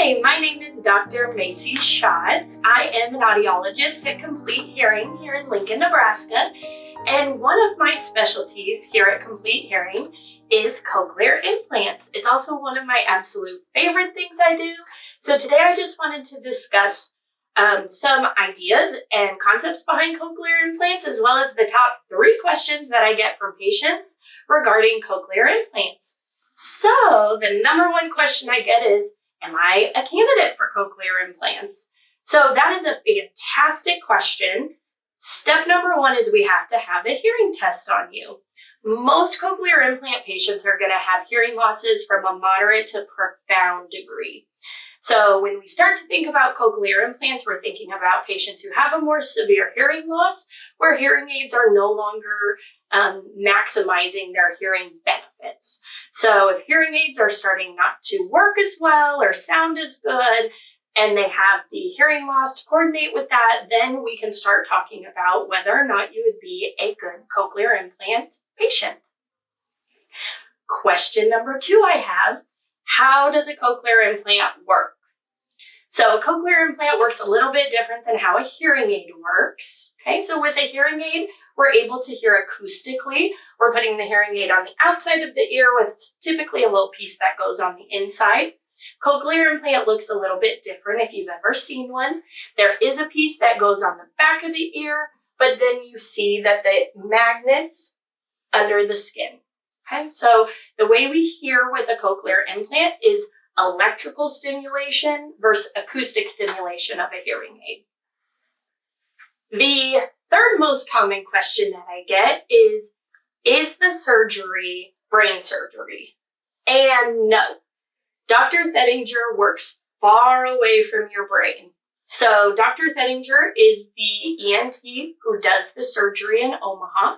Hi, my name is Dr. Macy Schott. I am an audiologist at Complete Hearing here in Lincoln, Nebraska. And one of my specialties here at Complete Hearing is cochlear implants. It's also one of my absolute favorite things I do. So today I just wanted to discuss some ideas and concepts behind cochlear implants, as well as the top 3 questions that I get from patients regarding cochlear implants. So the number 1 question I get is, am I a candidate for cochlear implants? So that is a fantastic question. Step number 1 is we have to have a hearing test on you. Most cochlear implant patients are going to have hearing losses from a moderate to profound degree. So when we start to think about cochlear implants, we're thinking about patients who have a more severe hearing loss, where hearing aids are no longer maximizing their hearing benefits. So if hearing aids are starting not to work as well or sound as good, and they have the hearing loss to coordinate with that, then we can start talking about whether or not you would be a good cochlear implant patient. Question number 2 I have, how does a cochlear implant work? So a cochlear implant works a little bit different than how a hearing aid works. Okay, so with a hearing aid, we're able to hear acoustically. We're putting the hearing aid on the outside of the ear with typically a little piece that goes on the inside. Cochlear implant looks a little bit different if you've ever seen one. There is a piece that goes on the back of the ear, but then you see that the magnets under the skin. Okay, so the way we hear with a cochlear implant is electrical stimulation versus acoustic stimulation of a hearing aid. The third most common question that I get is the surgery brain surgery? And no, Dr. Thedinger works far away from your brain. So Dr. Thedinger is the ENT who does the surgery in Omaha.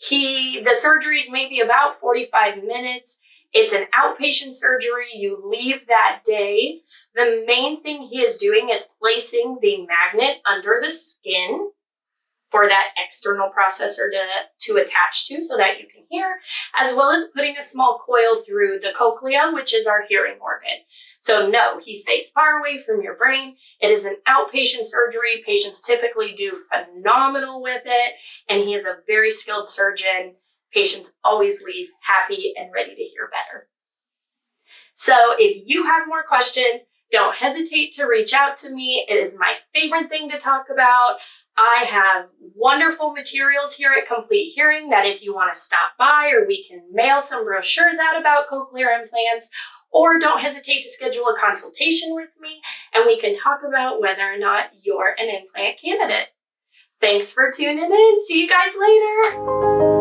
The surgery is maybe about 45 minutes. It's an outpatient surgery. You leave that day. The main thing he is doing is placing the magnet under the skin for that external processor to attach to so that you can hear, as well as putting a small coil through the cochlea, which is our hearing organ. So no, he stays far away from your brain. It is an outpatient surgery. Patients typically do phenomenal with it, and he is a very skilled surgeon. Patients always leave happy and ready to hear better. So if you have more questions, don't hesitate to reach out to me. It is my favorite thing to talk about. I have wonderful materials here at Complete Hearing that if you want to stop by, or we can mail some brochures out about cochlear implants, or don't hesitate to schedule a consultation with me and we can talk about whether or not you're an implant candidate. Thanks for tuning in. See you guys later.